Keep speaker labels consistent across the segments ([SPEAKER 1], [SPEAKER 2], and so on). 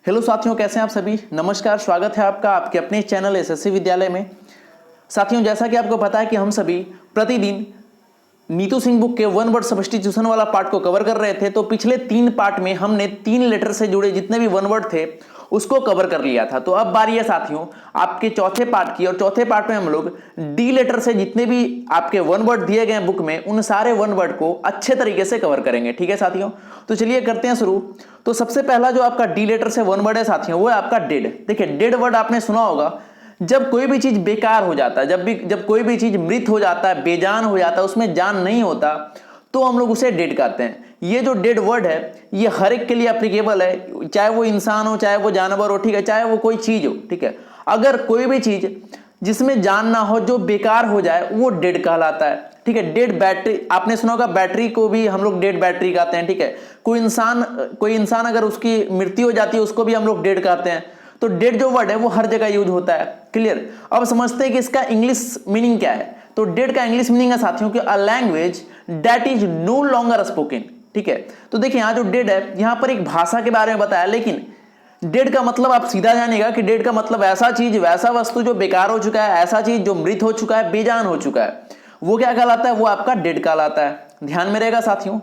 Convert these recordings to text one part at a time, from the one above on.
[SPEAKER 1] Hello साथियों, कैसे हैं आप सभी। नमस्कार, स्वागत है आपका आपके अपने चैनल एसएससी विद्यालय में। साथियों, जैसा कि आपको पता है कि हम सभी प्रतिदिन नीतू सिंह बुक के वन वर्ड सब्स्टिट्यूशन वाला पार्ट को कवर कर रहे थे। तो पिछले 3 पार्ट में हमने 3 लेटर से जुड़े जितने भी वन वर्ड थे उसको कवर कर लिया था। तो अब बारी है साथियों आपके चौथे पार्ट की, और चौथे पार्ट में हम लोग डी लेटर से जितने भी आपके वन वर्ड दिए गए बुक में उन सारे वन वर्ड को अच्छे तरीके से कवर करेंगे। ठीक है साथियों, तो चलिए करते हैं शुरू। तो सबसे पहला जो आपका डी लेटर से वन वर्ड है साथियों, वो है आपका डेड। देखिए, डेड वर्ड आपने सुना होगा, जब कोई भी चीज बेकार हो जाता है, जब कोई भी चीज मृत हो जाता है, बेजान हो जाता है, उसमें जान नहीं होता, तो हम लोग उसे डेड कहते हैं। ये जो डेड वर्ड है ये हर एक के लिए एप्लीकेबल है, चाहे वो इंसान हो, चाहे वो जानवर हो, ठीक है, चाहे वो कोई चीज हो। ठीक है, अगर कोई भी चीज जिसमें जान ना हो, जो बेकार हो जाए, वो डेड कहलाता है। ठीक है, डेड बैटरी आपने सुना होगा, बैटरी को भी हम लोग डेड बैटरी कहते हैं। ठीक है, कोई इंसान अगर उसकी मृत्यु हो जाती है उसको भी हम लोग डेड कहते हैं। तो डेड जो वर्ड है वो हर जगह यूज होता है। क्लियर। अब समझते हैं कि इसका इंग्लिश मीनिंग क्या है। तो डेड का इंग्लिश मीनिंग है साथियों कि a language that is no longer spoken. ठीक है, तो देखिए यहाँ जो डेड है, यहाँ पर एक भाषा के बारे में बताया, लेकिन डेड का मतलब आप सीधा जानिएगा कि डेड का मतलब ऐसा चीज, वैसा वस्तु जो बेकार हो चुका है, ऐसा चीज जो मृत हो चुका है, बेजान हो चुका है, वो क्या कहलाता है, वो आपका डेड कहलाता है। ध्यान में रहेगा साथियों।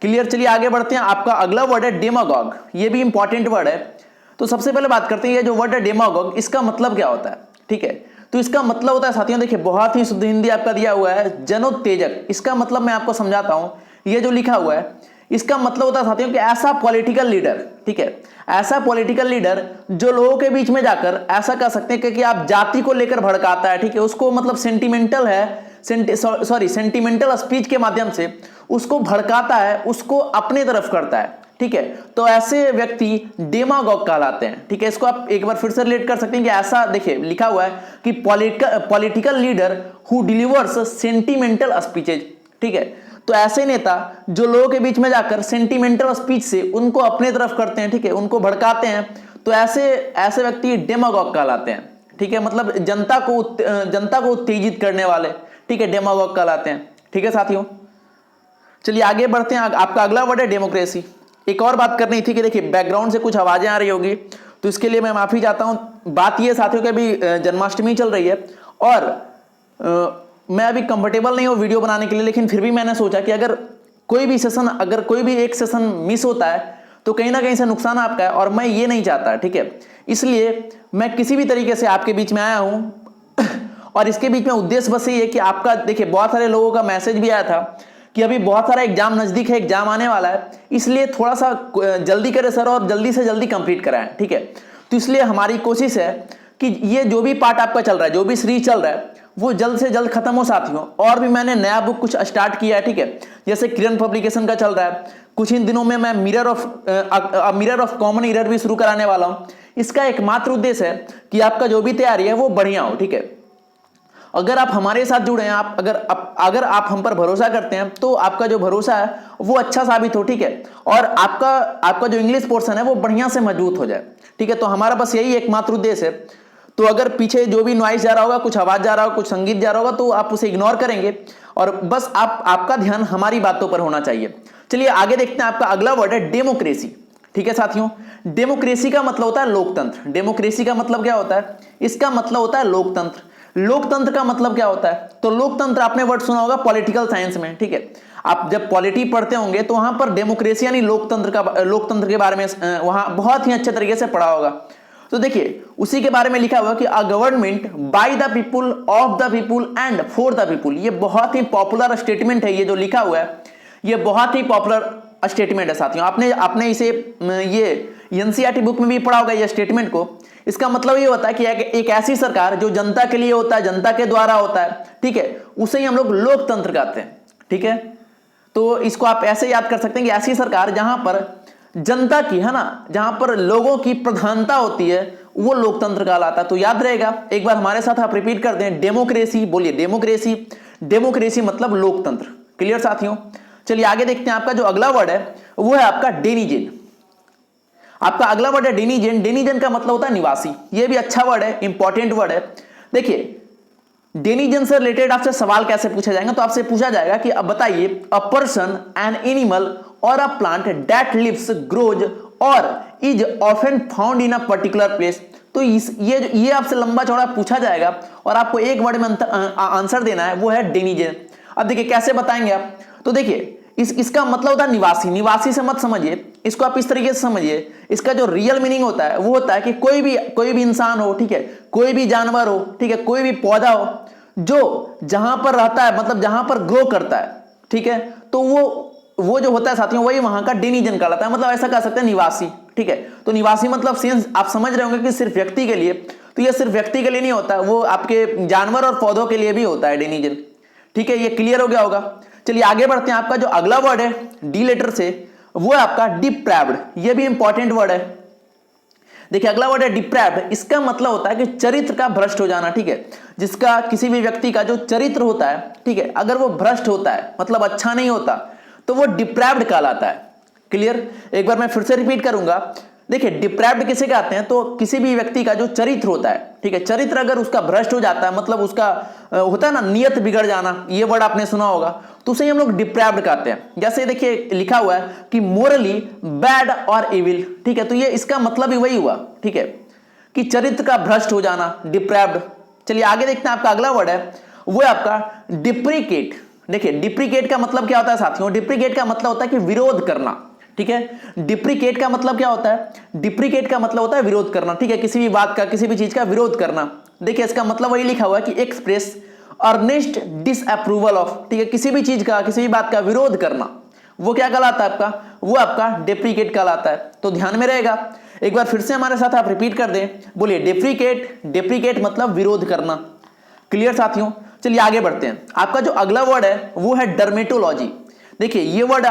[SPEAKER 1] क्लियर। चलिए आगे बढ़ते हैं। आपका अगला वर्ड है डेमागॉग। ये भी इंपॉर्टेंट वर्ड है। तो सबसे पहले बात करते हैं, ये जो वर्ड है डेमागॉग, इसका मतलब क्या होता है। ठीक है, तो इसका मतलब होता है साथियों, देखिए बहुत ही शुद्ध हिंदी आपका दिया हुआ है, जनोत्तेजक। इसका मतलब मैं आपको समझाता हूं। ये जो लिखा हुआ है इसका मतलब होता है साथियों कि ऐसा पॉलिटिकल लीडर, ठीक है, ऐसा पॉलिटिकल लीडर जो लोगों के बीच में जाकर ऐसा कह सकते हैं कि आप जाति को लेकर भड़काता है। ठीक है, उसको मतलब सेंटिमेंटल है, सेंटिमेंटल स्पीच के माध्यम से उसको भड़काता है, उसको अपने तरफ करता है। ठीक है, तो ऐसे व्यक्ति डेमागॉग कहलाते हैं। ठीक है, इसको आप एक बार फिर से रिलेट कर सकते हैं कि ऐसा, देखिए लिखा हुआ है कि political leader who delivers sentimental speeches. ठीक है, तो ऐसे नेता जो लोगों के बीच में जाकर सेंटिमेंटल स्पीच से उनको अपने तरफ करते हैं, ठीक है, उनको भड़काते हैं, तो ऐसे व्यक्ति डेमागॉग कहलाते हैं। ठीक है, मतलब जनता को उत्तेजित करने वाले, ठीक है, डेमागॉग कहलाते हैं। ठीक है साथियों, चलिए आगे बढ़ते हैं। आपका अगला वर्ड है डेमोक्रेसी। एक और बात करनी थी कि देखिए बैकग्राउंड से कुछ आवाजें आ रही होगी, तो इसके लिए मैं माफी चाहता हूं। बात यह साथियों कि अभी जन्माष्टमी चल रही है और मैं अभी कंफर्टेबल नहीं हूं वीडियो बनाने के लिए, लेकिन फिर भी मैंने सोचा कि अगर कोई भी एक सेशन मिस होता है तो कहीं ना कहीं से नुकसान आपका है, और मैं ये नहीं चाहता। ठीक है, इसलिए मैं किसी भी तरीके से आपके बीच में आया हूं और इसके बीच में उद्देश्य बस ये है कि आपका, देखिए बहुत सारे लोगों का मैसेज भी आया था कि अभी बहुत सारा एग्जाम नजदीक है, एग्जाम आने वाला है, इसलिए थोड़ा सा जल्दी करें सर और जल्दी से जल्दी कंप्लीट कराएं। ठीक है, तो इसलिए हमारी कोशिश है कि ये जो भी पार्ट आपका चल रहा है, जो भी सीरीज चल रहा है, वो जल्द से जल्द खत्म हो साथियों। और भी मैंने नया बुक कुछ स्टार्ट किया है। ठीक है, जैसे किरण पब्लिकेशन का चल रहा है, कुछ इन दिनों में मैं मिरर ऑफ कॉमन एरर भी शुरू कराने वाला हूं। इसका एकमात्र उद्देश्य है कि आपका जो भी तैयारी है वो बढ़िया हो। ठीक है, अगर आप हमारे साथ जुड़े हैं, अगर आप हम पर भरोसा करते हैं, तो आपका जो भरोसा है वो अच्छा साबित हो। ठीक है, और आपका जो इंग्लिश पोर्शन है वो बढ़िया से मजबूत हो जाए। ठीक है, तो हमारा बस यही एकमात्र उद्देश्य है। तो अगर पीछे जो भी नॉइस जा रहा होगा, कुछ आवाज जा रहा होगा, कुछ संगीत जा रहा होगा, तो आप उसे इग्नोर करेंगे और बस आपका ध्यान हमारी बातों पर होना चाहिए। चलिए आगे देखते हैं। आपका अगला वर्ड है डेमोक्रेसी। ठीक है साथियों, डेमोक्रेसी का मतलब होता है लोकतंत्र। डेमोक्रेसी का मतलब क्या होता है, इसका मतलब होता है लोकतंत्र। लोकतंत्र का मतलब क्या होता है, तो लोकतंत्र आपने वर्ड सुना होगा पॉलिटिकल साइंस में। ठीक है, आप जब पॉलिटी पढ़ते होंगे तो वहां पर डेमोक्रेसी यानी लोकतंत्र के बारे में वहां बहुत ही अच्छे तरीके से पढ़ा होगा। तो देखिए उसी के बारे में लिखा हुआ कि a government by the people, of the people and for the people. ये बहुत ही पॉपुलर स्टेटमेंट है। ये जो लिखा हुआ है ये बहुत ही पॉपुलर स्टेटमेंट है साथियों। आपने इसे ये एनसीईआरटी बुक में भी पढ़ा होगा ये स्टेटमेंट को। इसका मतलब ये होता है कि एक ऐसी सरकार जो जनता के लिए होता है, जनता के द्वारा होता है, ठीक है, उसे ही हम लोग लोकतंत्र कहते हैं। ठीक है, तो इसको आप ऐसे याद कर सकते हैं कि ऐसी सरकार जहां पर जनता की, है ना, जहां पर लोगों की प्रधानता होती है, वो लोकतंत्र कहलाता है। तो याद रहेगा, एक बार हमारे साथ आप रिपीट कर दें, डेमोक्रेसी। बोलिए डेमोक्रेसी। डेमोक्रेसी मतलब लोकतंत्र। क्लियर साथियों, चलिए आगे देखते हैं। आपका जो अगला वर्ड है वो है आपका डेनिजेन। आपका अगला वर्ड है डेनिजेन। डेनिजेन का मतलब होता है निवासी। ये भी अच्छा वर्ड है, इंपॉर्टेंट वर्ड है। देखिए डेनिजन से रिलेटेड आपसे सवाल कैसे पूछा जाएगा, तो आपसे पूछा जाएगा कि अब बताइए a person an animal or a plant that lives grows or is often found in a particular place. तो ये आपसे लंबा चौड़ा पूछा जाएगा और आपको एक वर्ड में आंसर देना है, वो है डेनिजन। अब देखिए कैसे बताएंगे आप, तो देखिए इसका मतलब होता है निवासी। निवासी से मत समझिए, इसको आप इस तरीके से समझिए, इसका जो रियल मीनिंग होता है वो होता है कि कोई भी इंसान हो, ठीक है, कोई भी जानवर हो, ठीक है, कोई भी पौधा हो जो जहां पर रहता है, मतलब जहां पर ग्रो करता है, ठीक है, तो वो जो होता है साथियों वही वहां का डेनिजन कहलाता है। मतलब ऐसा कह सकते हैं निवासी, ठीक है। तो निवासी मतलब सेंस आप समझ रहे होंगे कि सिर्फ व्यक्ति के लिए, तो ये सिर्फ व्यक्ति के लिए नहीं होता, वो आपके जानवर और पौधों के लिए भी होता है डेनिजन, ठीक है। ये क्लियर हो गया होगा। चलिए आगे बढ़ते हैं। आपका जो अगला वर्ड है डी लेटर से, वो है आपका डिप्राइव्ड। ये भी इंपॉर्टेंट वर्ड है। देखिए अगला वर्ड है डिप्राइव्ड। इसका मतलब होता है कि चरित्र का भ्रष्ट हो जाना, ठीक है। जिसका किसी भी व्यक्ति का जो चरित्र होता है, ठीक है, अगर वो भ्रष्ट होता है मतलब अच्छा नहीं होता, तो वो डिप्राइव्ड कहलाता है। क्लियर? एक बार मैं फिर से रिपीट करूंगा। देखिए डिप्राइव्ड किसे कहते हैं, तो किसी भी व्यक्ति का जो चरित्र होता है, ठीक है, चरित्र अगर उसका भ्रष्ट हो जाता है, मतलब उसका होता है ना नियत बिगड़ जाना, ये वर्ड आपने सुना होगा, तो उसे हम लोग डिप्राइव्ड कहते हैं। जैसे देखिए लिखा हुआ है कि मोरली बैड और इविल, ठीक है, तो ये इसका मतलब ही वही हुआ, ठीक है, कि चरित्र का भ्रष्ट हो जाना, डिप्राइव्ड। चलिए आगे देखते हैं। आपका अगला वर्ड है वो है आपका डिप्रिकेट। देखिए डिप्रिकेट का मतलब क्या होता है साथियों? डिप्रिकेट का मतलब होता है कि विरोध करना, ठीक है। डिप्रिकेट का मतलब क्या होता है? डिप्रिकेट का मतलब होता है विरोध करना, ठीक है, किसी भी बात का, किसी भी चीज का विरोध करना। देखिए इसका मतलब वही लिखा हुआ है कि एक्सप्रेस अर्नेस्ट डिसअप्रूवल ऑफ, ठीक है, किसी भी चीज का, किसी भी बात का विरोध करना, वो क्या कहलाता है आपका? वो आपका डिप्रिकेट कहलाता है। तो ध्यान में रहेगा। एक बार फिर से हमारे साथ आप रिपीट कर दें, बोलिए डिप्रिकेट। डिप्रिकेट मतलब विरोध करना। क्लियर साथियों? चलिए आगे बढ़ते हैं। आपका जो अगला वर्ड है वो है डर्मेटोलॉजी। देखिए ये वर्ड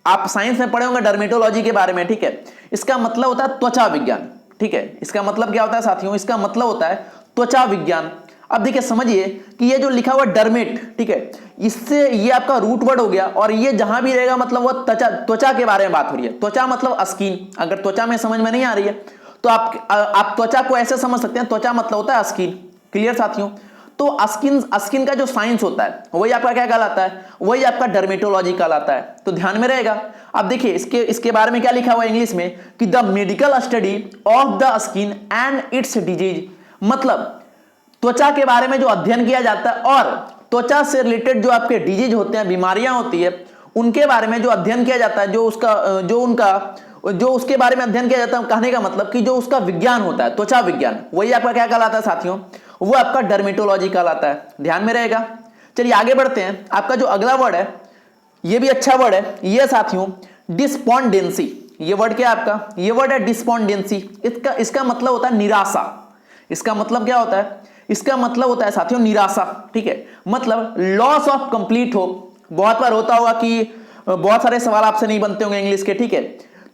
[SPEAKER 1] आप साइंस में पढ़े होंगे डर्मेटोलॉजी के बारे में, ठीक है। इसका मतलब होता है त्वचा विज्ञान, ठीक है। इसका मतलब क्या होता है साथियों? इसका मतलब होता है त्वचा विज्ञान। अब देखिए समझिए कि ये जो लिखा हुआ डर्मेट, ठीक है, इससे ये आपका रूट वर्ड हो गया और ये जहां भी रहेगा मतलब वो त्वचा के बारे में बात हो रही है। त्वचा मतलब स्किन। अगर त्वचा में समझ में नहीं आ रही है तो आप त्वचा को ऐसे समझ सकते हैं, त्वचा मतलब होता है स्किन। क्लियर साथियों? तो स्किन का जो साइंस होता है वही आपका क्या कहलाता है? वही आपका डर्मेटोलॉजी कहलाता है। तो ध्यान में रहेगा। अब देखिए इसके बारे में क्या लिखा हुआ है इंग्लिश में कि the medical study of the skin and it's disease. मतलब त्वचा के बारे में जो अध्ययन किया जाता है और त्वचा से रिलेटेड जो आपके डिजीज होते हैं, बीमारियां होती है, उनके बारे में जो अध्ययन किया जाता है, जो उसके बारे में अध्ययन किया जाता है, कहने का मतलब कि जो उसका विज्ञान होता है, त्वचा विज्ञान, वही आपका क्या कहलाता है साथियों? वो आपका डर्मेटोलॉजी कहलाता है। ध्यान में रहेगा। चलिए आगे बढ़ते हैं। आपका जो अगला वर्ड है ये भी अच्छा वर्ड है, ये साथियों डिस्पोंडेंसी। ये वर्ड क्या है आपका? ये वर्ड है डिस्पोंडेंसी। इसका मतलब होता है निराशा। इसका मतलब क्या होता है? इसका मतलब होता है साथियों निराशा, ठीक है, मतलब लॉस ऑफ कंप्लीट होप। बहुत बार होता होगा कि बहुत सारे सवाल आपसे नहीं बनते होंगे इंग्लिश के, ठीक है,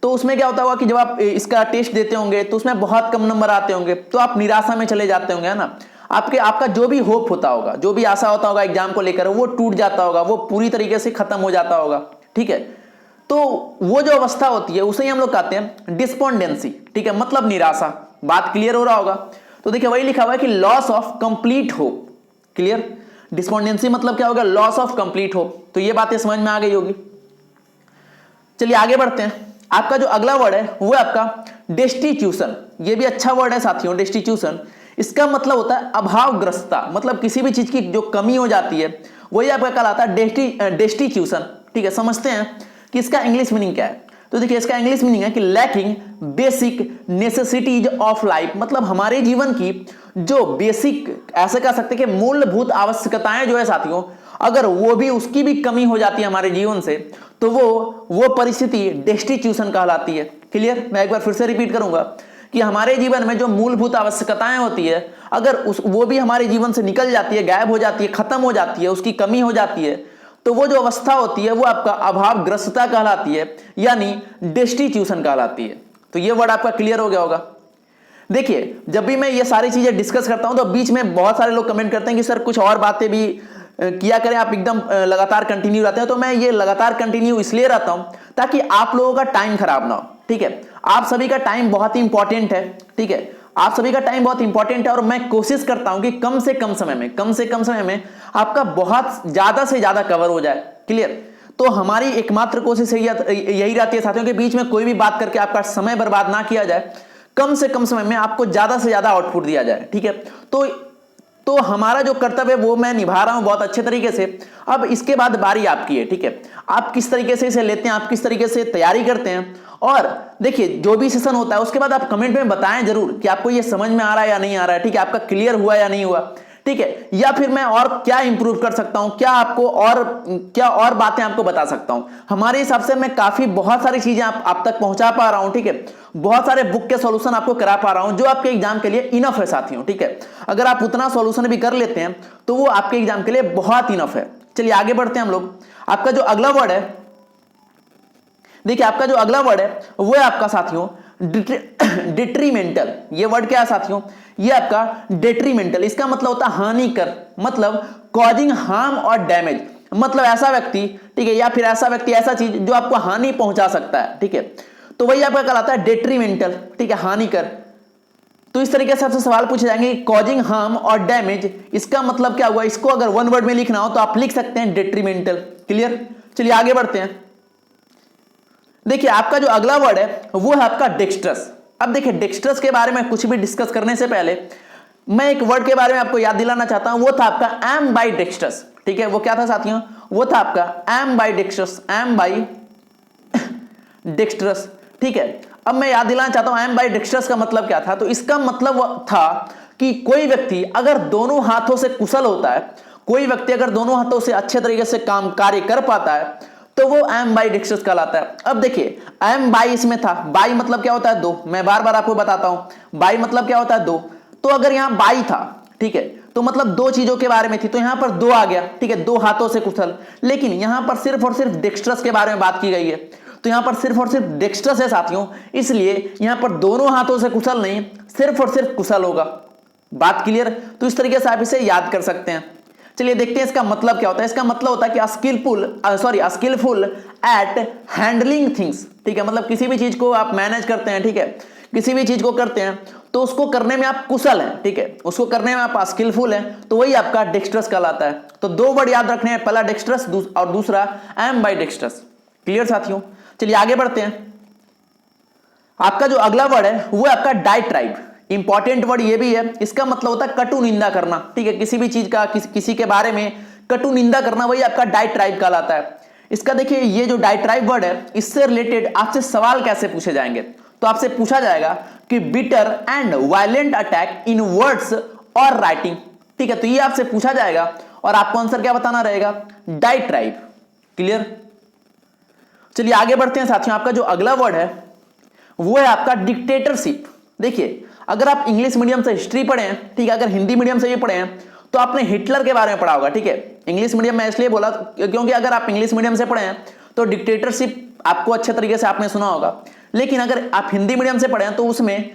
[SPEAKER 1] तो उसमें क्या होता होगा कि जब आप इसका टेस्ट देते होंगे तो उसमें बहुत कम नंबर आते होंगे, तो आप निराशा में चले जाते होंगे, है ना। आपका जो भी होप होता होगा, जो भी आशा होता होगा एग्जाम को लेकर, वो टूट जाता होगा, वो पूरी तरीके से खत्म हो जाता होगा, ठीक है। तो वो जो अवस्था होती है उसे हम लोग कहते हैं डिस्पोंडेंसी, ठीक है, मतलब निराशा। बात क्लियर हो रहा होगा। तो देखिए वही लिखा हुआ है कि loss of complete hope. Clear? Despondency मतलब क्या होगा? Loss of complete hope. तो ये बातें समझ में आ गई होगी। चलिए आगे बढ़ते हैं। आपका जो अगला वर्ड है वो है आपका डेस्टिट्यूशन। ये भी अच्छा वर्ड है साथियों, डेस्टिट्यूशन। इसका मतलब होता है अभावग्रस्तता, मतलब किसी भी चीज की जो कमी हो जाती है वही आपका कहलाता है डेस्टिट्यूशन, ठीक है। समझते हैं कि इसका इंग्लिश मीनिंग क्या है। तो देखिए इसका इंग्लिश मीनिंग है कि lacking basic necessities of life. मतलब हमारे जीवन की जो बेसिक, ऐसे कह सकते हैं कि मूलभूत आवश्यकताएं जो है साथियों, अगर वो भी उसकी भी कमी हो जाती है हमारे जीवन से, तो वो परिस्थिति डेस्टिट्यूशन कहलाती है। क्लियर? मैं एक बार फिर से रिपीट करूंगा कि हमारे जीवन में जो मूलभूत आवश्यकताएं होती है, अगर वो भी हमारे जीवन से निकल जाती है, गायब हो जाती है, खत्म हो जाती है, उसकी कमी हो जाती है, तो वो जो अवस्था होती है वो आपका अभावग्रस्तता कहलाती है, यानी डेस्टिट्यूशन कहलाती है। तो ये वर्ड आपका क्लियर हो गया होगा। देखिए जब भी मैं ये सारी चीजें डिस्कस करता हूं तो बीच में बहुत सारे लोग कमेंट करते हैं कि सर कुछ और बातें भी किया करें, आप एकदम लगातार कंटिन्यू रहते हैं। तो मैं ये लगातार कंटिन्यू इसलिए रहता हूं ताकि आप लोगों का टाइम खराब ना हो, ठीक है। आप सभी का टाइम बहुत ही इंपॉर्टेंट है, ठीक है, आप सभी का टाइम बहुत इंपॉर्टेंट है और मैं कोशिश करता हूं कि कम से कम समय में आपका बहुत ज्यादा से ज्यादा कवर हो जाए। क्लियर? तो हमारी एकमात्र कोशिश यही रहती है साथियों के बीच में कोई भी बात करके आपका समय बर्बाद ना किया जाए, कम से कम समय में आपको ज्यादा से ज्यादा आउटपुट दिया जाए। ठीक है, तो हमारा जो कर्तव्य है वो मैं निभा रहा हूं बहुत अच्छे तरीके से। अब इसके बाद बारी आपकी है। ठीक है, आप किस तरीके से इसे लेते हैं, आप किस तरीके से तैयारी करते हैं। और देखिए जो भी सेशन होता है उसके बाद आप कमेंट में बताएं जरूर कि आपको ये समझ में आ रहा है या नहीं आ रहा है। ठीक है, आपका क्लियर हुआ या नहीं हुआ। ठीक है, या फिर मैं और क्या इंप्रूव कर सकता हूं, क्या और बातें आपको बता सकता हूं। हमारे हिसाब से मैं काफी बहुत सारी चीजें आप तक पहुंचा पा रहा हूं। ठीक है, बहुत सारे बुक के सॉल्यूशन आपको करा पा रहा हूं जो आपके एग्जाम के लिए इनफ है साथियों। ठीक है, अगर आप उतना सॉल्यूशन भी कर लेते हैं तो वो आपके एग्जाम के लिए बहुत इनफ है। चलिए आगे बढ़ते हैं हम लोग। आपका जो अगला वर्ड है, देखिए आपका जो अगला वर्ड है वो है आपका साथियों डिट्रीमेंटल। ये वर्ड क्या है साथियों, ये आपका डेट्रीमेंटल, इसका मतलब होता है हानिकर, मतलब कॉजिंग हार्म और डैमेज, मतलब ऐसा व्यक्ति, ठीक है, या फिर ऐसा व्यक्ति ऐसा चीज जो आपको हानि पहुंचा सकता है। ठीक है, तो वही आपका कहलाता है डेट्रीमेंटल। ठीक है, हानिकर। तो इस तरीके से आपसे सवाल पूछे जाएंगे कॉजिंग हार्म और डैमेज, इसका मतलब क्या हुआ। इसको अगर वन वर्ड में लिखना हो तो आप लिख सकते हैं डेट्रीमेंटल। क्लियर, चलिए आगे बढ़ते हैं। देखिए आपका जो अगला वर्ड है वो है आपका डेक्स्ट्रस। अब देखिए डेक्स्ट्रस के बारे में कुछ भी डिस्कस करने से पहले मैं एक वर्ड के बारे में आपको याद दिलाना चाहता हूं, वो था आपका एम बाई डेक्स्ट्रस। ठीक है, वो क्या था साथियों, वो था आपका ambidextrous, ambidextrous. ठीक है, अब मैं याद दिलाना चाहता हूं एम बाई डेक्स्ट्रस का मतलब क्या था। तो इसका मतलब था कि कोई व्यक्ति अगर दोनों हाथों से कुशल होता है, कोई व्यक्ति अगर दोनों हाथों से अच्छे तरीके से कार्य कर पाता है तो वो एम बाई डेक्स्ट्रस कहलाता है। अब देखिए एम बाई इसमें था, बाई मतलब क्या होता है दो, मैं बार बार आपको बताता हूं बाई मतलब क्या होता है दो। तो अगर यहां बाई था, ठीक है, तो मतलब दो चीजों के बारे में थी, तो यहां पर दो आ गया। ठीक है, दो हाथों से कुशल, लेकिन यहां पर सिर्फ और सिर्फ डेक्स्ट्रस के बारे में बात की गई है। तो यहां पर सिर्फ और सिर्फ डेक्स्ट्रस है साथियों, इसलिए यहां पर दोनों हाथों से कुशल नहीं, सिर्फ और सिर्फ कुशल होगा। बात क्लियर। तो इस तरीके से आप इसे याद कर सकते हैं। चलिए देखते हैं इसका मतलब क्या होता है। इसका मतलब होता है कि स्किलफुल एट हैंडलिंग थिंग्स। ठीक है, मतलब किसी भी चीज को आप मैनेज करते हैं, ठीक है, किसी भी चीज को करते हैं तो उसको करने में आप कुशल हैं। ठीक है, उसको करने में आप स्किलफुल हैं, तो वही आपका डेक्स्ट्रस कहलाता है। तो दो वर्ड याद रखने हैं, पहला डेक्स्ट्रस और दूसरा एम बाई डेक्स्ट्रस। क्लियर साथियों, चलिए आगे बढ़ते हैं। आपका जो अगला वर्ड है वो है आपका डाइट्राइब। इंपॉर्टेंट वर्ड ये भी है, इसका मतलब होता है कटु निंदा करना। ठीक है, किसी भी चीज का किसी के बारे में कटु निंदा करना, वही आपका डाइट्राइब कहलाता है। इसका देखिए ये जो डाइट्राइब वर्ड है, इससे रिलेटेड आपसे सवाल कैसे पूछे जाएंगे। तो आपसे पूछा जाएगा कि bitter and violent attack in words और राइटिंग। ठीक है, तो ये आपसे पूछा जाएगा और आपको आंसर क्या बताना रहेगा, डाइट्राइब। क्लियर, चलिए आगे बढ़ते हैं साथियों। आपका जो अगला वर्ड है वो है आपका डिक्टेटरशिप। देखिए अगर आप इंग्लिश मीडियम से हिस्ट्री पढ़े हैं, ठीक है, अगर हिंदी मीडियम से भी पढ़े हैं तो आपने हिटलर के बारे में पढ़ा होगा। ठीक है, इंग्लिश मीडियम में इसलिए बोला क्योंकि अगर आप इंग्लिश मीडियम से पढ़े हैं तो डिक्टेटरशिप आपको अच्छे तरीके से आपने सुना होगा। लेकिन अगर आप हिंदी मीडियम से पढ़े हैं तो उसमें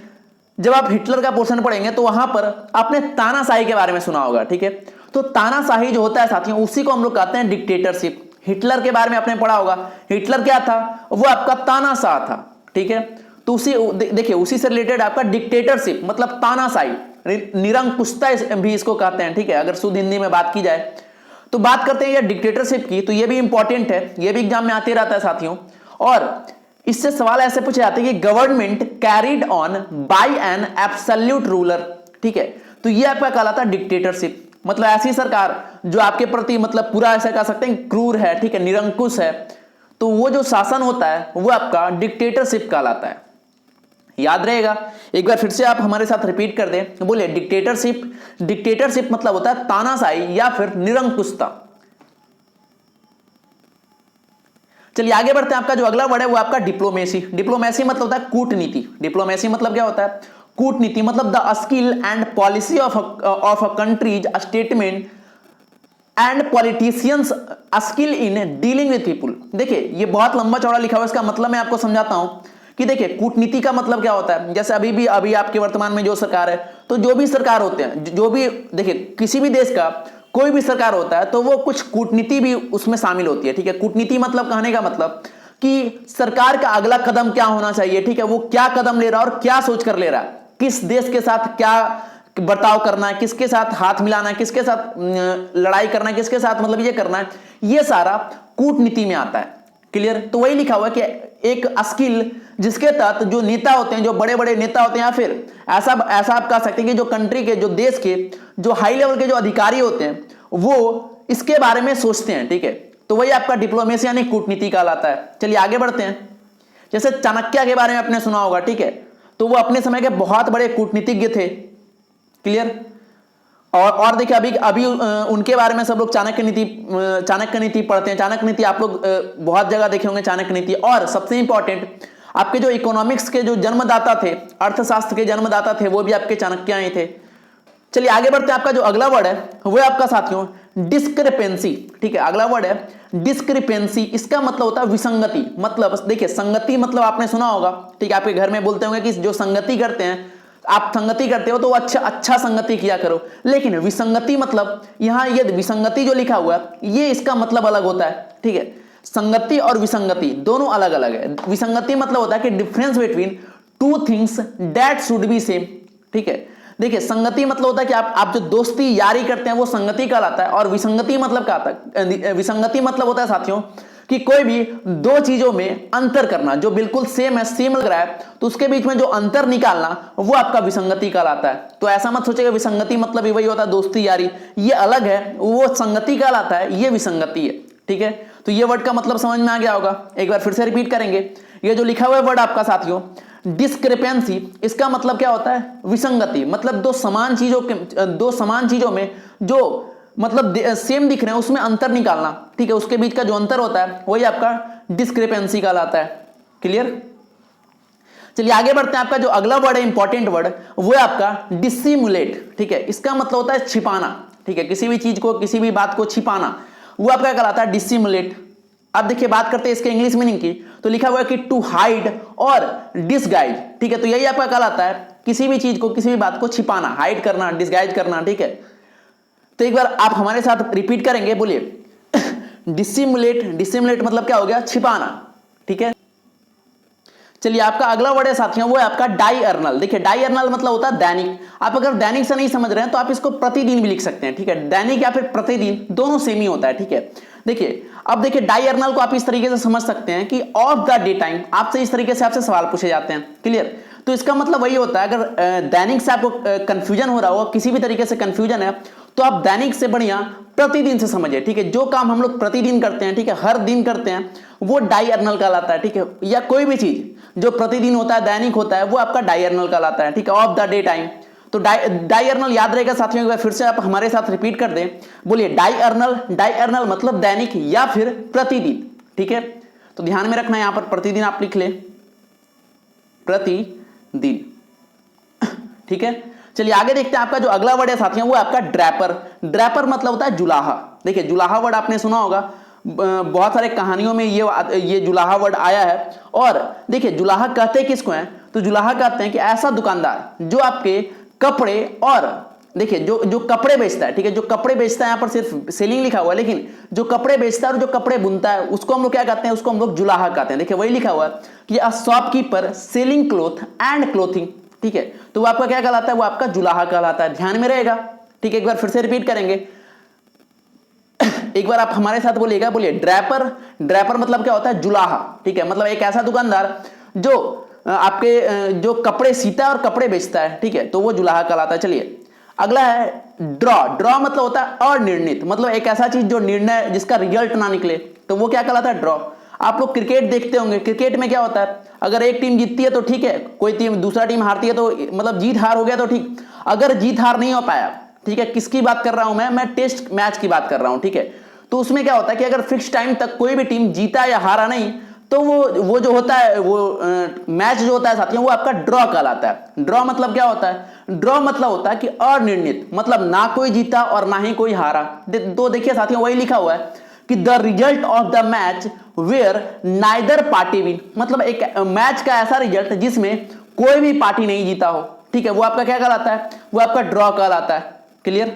[SPEAKER 1] जब आप हिटलर का पोर्शन पढ़ेंगे तो वहां पर आपने तानाशाही के बारे में सुना होगा। ठीक है, तो तानाशाही जो होता है साथियों, उसी को हम लोग कहते हैं डिक्टेटरशिप। हिटलर के बारे में आपने पढ़ा होगा, हिटलर क्या था, वो आपका तानाशाह था। ठीक है, तो उसी देखिए उसी से रिलेटेड आपका डिक्टेटरशिप मतलब तानाशाही, निरंकुशता भी इसको कहते हैं। ठीक है, अगर शुद्ध हिंदी में बात की जाए तो बात करते हैं ये डिक्टेटरशिप की, तो ये भी इंपॉर्टेंट है, ये भी एग्जाम में आते रहता है साथियों। और इससे सवाल ऐसे पूछे जाते हैं कि government carried on by an absolute ruler. ठीक है, तो ये आपका कहलाता है डिक्टेटरशिप, मतलब ऐसी सरकार जो आपके प्रति मतलब पूरा ऐसा कह सकते हैं क्रूर है, ठीक है, निरंकुश है, तो वो जो शासन होता है वो आपका डिक्टेटरशिप कहलाता है। याद रहेगा, एक बार फिर से आप हमारे साथ रिपीट कर दें, बोले डिक्टेटरशिप। डिक्टेटरशिप मतलब होता है तानाशाही या फिर निरंकुशता। चलिए आगे बढ़ते हैं। आपका जो अगला वर्ड है वो आपका डिप्लोमेसी। डिप्लोमेसी मतलब होता है कूटनीति। डिप्लोमेसी मतलब क्या होता है, कूटनीति, मतलब the skill and policy of a countries statement and politicians skill in dealing with people. देखिए ये बहुत लंबा चौड़ा लिखा हुआ है, इसका मतलब मैं आपको समझाता हूं कि देखिए कूटनीति का मतलब क्या होता है। जैसे अभी आपके वर्तमान में जो सरकार है, तो जो भी सरकार होते हैं, जो भी देखिए किसी भी देश का कोई भी सरकार होता है तो वो कुछ कूटनीति भी उसमें शामिल होती है। ठीक है, कूटनीति मतलब कहने का मतलब कि सरकार का अगला कदम क्या होना चाहिए। ठीक है, वो क्या कदम ले रहा है और क्या सोच कर ले रहा है, किस देश के साथ क्या बर्ताव करना है, किसके साथ हाथ मिलाना है, किसके साथ लड़ाई करना है, किसके साथ मतलब ये करना है, ये सारा कूटनीति में आता है। क्लियर? तो वही लिखा हुआ है कि एक स्किल जिसके तहत जो नेता होते हैं, जो बड़े बड़े नेता होते हैं, या फिर ऐसा आप कह सकते हैं कि जो कंट्री के, जो देश के जो हाई लेवल के जो अधिकारी होते हैं वो इसके बारे में सोचते हैं। ठीक है, तो वही आपका डिप्लोमेसी यानी कूटनीति कहलाता है। चलिए आगे बढ़ते हैं। जैसे चाणक्य के बारे में आपने सुना होगा, ठीक है, तो वो अपने समय के बहुत बड़े कूटनीतिज्ञ थे। क्लियर? और देखिए अभी उनके बारे में सब लोग चाणक्य नीति पढ़ते हैं। चाणक्य नीति आप लोग बहुत जगह देखे होंगे चाणक्य नीति। और सबसे इंपॉर्टेंट, आपके जो इकोनॉमिक्स के जो जन्मदाता थे, अर्थशास्त्र के जन्मदाता थे, वो भी आपके चाणक्य ही थे। चलिए आगे बढ़ते हैं। आपका जो अगला वर्ड है वो आपका साथियों डिस्क्रिपेंसी। ठीक है, अगला वर्ड है डिस्क्रिपेंसी। इसका मतलब होता है विसंगति। मतलब देखिए संगति मतलब आपने सुना होगा, ठीक है, आपके घर में बोलते होंगे कि जो संगति करते हैं, आप संगति करते हो तो अच्छा संगति किया करो। लेकिन विसंगति मतलब, यहां ये विसंगति जो लिखा हुआ है ये इसका मतलब अलग होता है। ठीक है, संगति और विसंगति दोनों अलग अलग है। विसंगति मतलब होता है कि difference between two things that should be same. ठीक है, देखिए संगति मतलब होता है कि आप जो दोस्ती यारी करते हैं वो संगति कहलाता है। और विसंगति मतलब क्या होता है? विसंगति मतलब होता है साथियों कि कोई भी दो चीजों में अंतर करना, जो बिल्कुल सेम है, सेम लग रहा है, तो उसके बीच में जो अंतर निकालना वो आपका विसंगति कहलाता है। तो ऐसा मत सोचेगा विसंगति मतलब वही होता है दोस्ती यारी, ये अलग है, वो संगति कहलाता है, ये विसंगति है। ठीक है, तो ये वर्ड का मतलब समझ में आ गया होगा। एक बार फिर से रिपीट करेंगे। ये जो लिखा हुआ है वर्ड आपका साथियों डिस्क्रिपेंसी, इसका मतलब क्या होता है? विसंगति। मतलब दो समान चीजों में जो मतलब सेम दिख रहे हैं उसमें अंतर निकालना। ठीक है, उसके बीच का जो अंतर होता है वही आपका डिस्क्रिपेंसी कहलाता है। क्लियर? चलिए आगे बढ़ते हैं। आपका जो अगला वर्ड है इंपॉर्टेंट वर्ड, वो है आपका डिसिमुलेट। ठीक है, इसका मतलब होता है छिपाना। ठीक है, किसी भी चीज को, किसी भी बात को छिपाना, वो आपका कहलाता है डिसिमुलेट। अब देखिए बात करते हैं इसके इंग्लिश मीनिंग की, तो लिखा हुआ है कि टू हाइड और डिसगाइज। ठीक है, तो यही आपका कहलाता है किसी भी चीज को, किसी भी बात को छिपाना, हाइड करना, डिसगाइज करना। ठीक है, तो एक बार आप हमारे साथ रिपीट करेंगे, बोलिए डिसिमुलेट। डिसिमुलेट मतलब क्या हो गया? छिपाना। ठीक है, चलिए आपका अगला वर्ड है साथियों वो है आपका डायअर्नल। देखिए डायअर्नल मतलब होता है दैनिक। आप अगर दैनिक से नहीं समझ रहे हैं तो आप इसको प्रतिदिन भी लिख सकते हैं। ठीक है, दैनिक या फिर प्रतिदिन दोनों सेम ही होता है। ठीक है, देखिए अब देखिए डायअर्नल को आप इस तरीके से समझ सकते हैं कि ऑफ द डे टाइम, आपसे इस तरीके से आपसे सवाल पूछे जाते हैं। क्लियर? तो इसका मतलब वही होता है, अगर दैनिक से आपको कंफ्यूजन हो रहा हो, किसी भी तरीके से कंफ्यूजन है, तो आप दैनिक से बढ़िया प्रतिदिन से समझिए। ठीक है, जो काम हम लोग प्रतिदिन करते हैं, ठीक है, हर दिन करते हैं, वो डायअर्नल कहलाता है। ठीक है, या कोई भी चीज जो प्रतिदिन होता है, दैनिक होता है, वो आपका डायअर्नल कहलाता है। ठीक है, ऑफ द डे टाइम। तो डायअर्नल याद रहेगा साथियों, एक बार फिर से आप हमारे साथ रिपीट कर दें, बोलिए डायअर्नल। डायअर्नल मतलब दैनिक या फिर प्रतिदिन। ठीक है, तो ध्यान में रखना, यहां पर प्रतिदिन आप लिख ले, प्रतिदिन। ठीक है, चलिए आगे देखते हैं। आपका जो अगला वर्ड है साथियों वो आपका ड्रैपर। ड्रैपर मतलब होता है जुलाहा। देखिए जुलाहा वर्ड आपने सुना होगा, बहुत सारे कहानियों में ये जुलाहा वर्ड आया है। और देखिए जुलाहा कहते किसको हैं? तो जुलाहा कहते हैं कि ऐसा दुकानदार जो आपके कपड़े, और देखिए जो कपड़े बेचता है, ठीक है, जो कपड़े बेचता है, यहां पर सिर्फ सेलिंग लिखा हुआ है, लेकिन जो कपड़े बेचता है और जो कपड़े बुनता है उसको हम लोग क्या कहते हैं? उसको हम लोग जुलाहा कहते हैं। देखिए वही लिखा हुआ है कि a shopkeeper selling cloth and clothing. ठीक है, तो वो आपका क्या कहलाता है? वो आपका जुलाहा कहलाता है। ध्यान में रहेगा। ठीक है, एक बार फिर से रिपीट करेंगे। एक बार आप हमारे साथ बोलिएगा, बोलिए ड्रैपर। ड्रैपर मतलब क्या होता है? जुलाहा। ठीक है, मतलब एक ऐसा दुकानदार जो आपके जो कपड़े सीता है और कपड़े बेचता है। ठीक है, तो वो जुलाहा कहलाता है। चलिए अगला है ड्रॉ। ड्रॉ मतलब होता है अनिर्णित, मतलब एक ऐसा चीज जो निर्णय, जिसका रिजल्ट ना निकले, तो वो क्या कहलाता है? ड्रॉ। आप लोग क्रिकेट देखते होंगे, क्रिकेट में क्या होता है? अगर एक टीम जीतती है तो ठीक है, कोई टीम, दूसरा टीम हारती है तो मतलब जीत हार हो गया तो ठीक। अगर जीत हार नहीं हो पाया, ठीक है, किसकी बात कर रहा हूं मैं टेस्ट मैच की बात कर रहा हूं। ठीक है, तो उसमें क्या होता है कि अगर फिक्स टाइम तक कोई भी टीम जीता या हारा नहीं, तो वो जो होता है, वो मैच जो होता है साथियों वो आपका ड्रॉ कहलाता है। ड्रॉ मतलब क्या होता है? ड्रॉ मतलब होता है कि अनिर्णित, मतलब ना कोई जीता और ना ही कोई हारा। तो देखिए साथियों वही लिखा हुआ है कि the result of the match where neither party win, मतलब एक मैच का ऐसा रिजल्ट जिसमें कोई भी पार्टी नहीं जीता हो। ठीक है, वो आपका क्या कहलाता है? वो आपका ड्रॉ कहलाता है। क्लियर?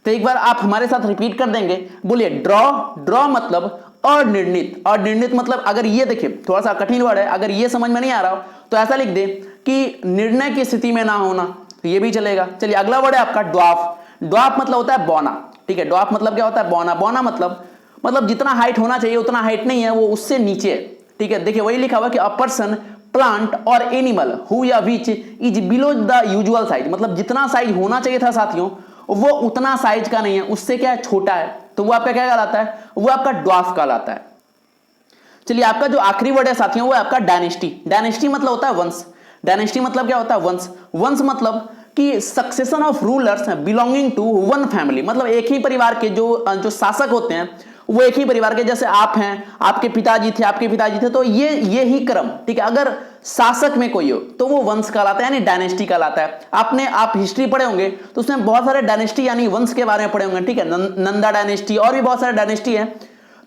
[SPEAKER 1] तो एक बार आप हमारे साथ रिपीट कर देंगे, बोलिए ड्रॉ। ड्रॉ मतलब अनिर्णित। अनिर्णित मतलब, अगर ये देखिए थोड़ा सा कठिन वर्ड है, अगर ये समझ में नहीं आ रहा हो तो ऐसा लिख दे कि निर्णय की स्थिति में ना होना, तो ये भी चलेगा। चलिए अगला वर्ड है आपका ड्वार्फ। ड्वार्फ मतलब होता है बौना। ठीक है, ड्वार्फ मतलब क्या होता है? बौना। बौना मतलब मतलब जितना हाइट होना चाहिए उतना हाइट नहीं है, वो उससे नीचे है, ठीक है। देखिए वही लिखा हुआ कि अ पर्सन, प्लांट और एनिमल हु या which is below the usual size, मतलब जितना साइज होना चाहिए था साथियों वो उतना साइज का नहीं है, उससे क्या है, छोटा है, तो वो आपका क्या कहलाता है, वो आपका ड्वार्फ कहलाता है। चलिए आपका जो आखिरी वर्ड है साथियों वो है आपका डायनेस्टी। डायनेस्टी मतलब होता है वंश। डायनेस्टी मतलब क्या होता है, वंश। वंश मतलब कि succession of rulers belonging to one family, मतलब एक ही परिवार के जो शासक होते हैं वो एक ही परिवार के, जैसे आप हैं, आपके पिताजी थे, आपके पिताजी थे, तो ये ही क्रम, ठीक है। अगर शासक में कोई हो तो वो वंश कहलाता है, यानी डायनेस्टी कहलाता है। आप हिस्ट्री पढ़े होंगे तो उसमें बहुत सारे डायनेस्टी यानी वंश के बारे में पढ़े होंगे, ठीक है। नंदा डायनेस्टी और भी बहुत सारे डायनेस्टी है,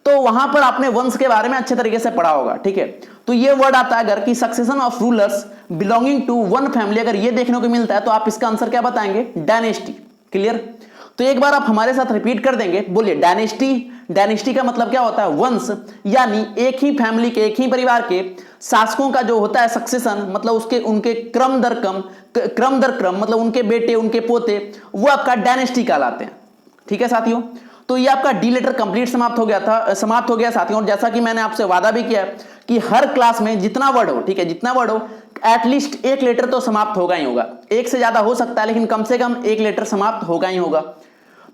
[SPEAKER 1] तो वहां पर आपने वंश के बारे में अच्छे तरीके से पढ़ा होगा, ठीक है। तो ये वर्ड आता है अगर कि succession of rulers belonging to one family, अगर ये देखने को मिलता है तो आप इसका आंसर क्या बताएंगे, डायनेस्टी। क्लियर। तो एक बार आप हमारे साथ रिपीट कर देंगे, बोलिए डायनेस्टी। डायनेस्टी का मतलब क्या होता है, वंश, यानी एक ही फैमिली के, एक ही परिवार के शासकों का जो होता है सक्सेशन, मतलब उसके उनके क्रम दर क्रम मतलब उनके बेटे, उनके पोते, वो आपका डायनेस्टी कहलाते हैं, ठीक है साथियों। तो ये आपका डी लेटर कंप्लीट समाप्त हो गया साथियों। और जैसा कि मैंने आपसे वादा भी किया कि हर क्लास में जितना वर्ड हो, ठीक है, जितना वर्ड हो एटलीस्ट एक लेटर तो समाप्त होगा ही होगा। एक से ज्यादा हो सकता है लेकिन कम से कम एक लेटर समाप्त होगा ही होगा।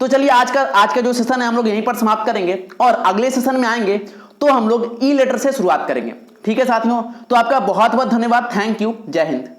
[SPEAKER 1] तो चलिए आज का जो सेशन है हम लोग यहीं पर समाप्त करेंगे और अगले सेशन में आएंगे तो हम लोग ई लेटर से शुरुआत करेंगे, ठीक है साथियों। तो आपका बहुत बहुत धन्यवाद, थैंक यू, जय हिंद।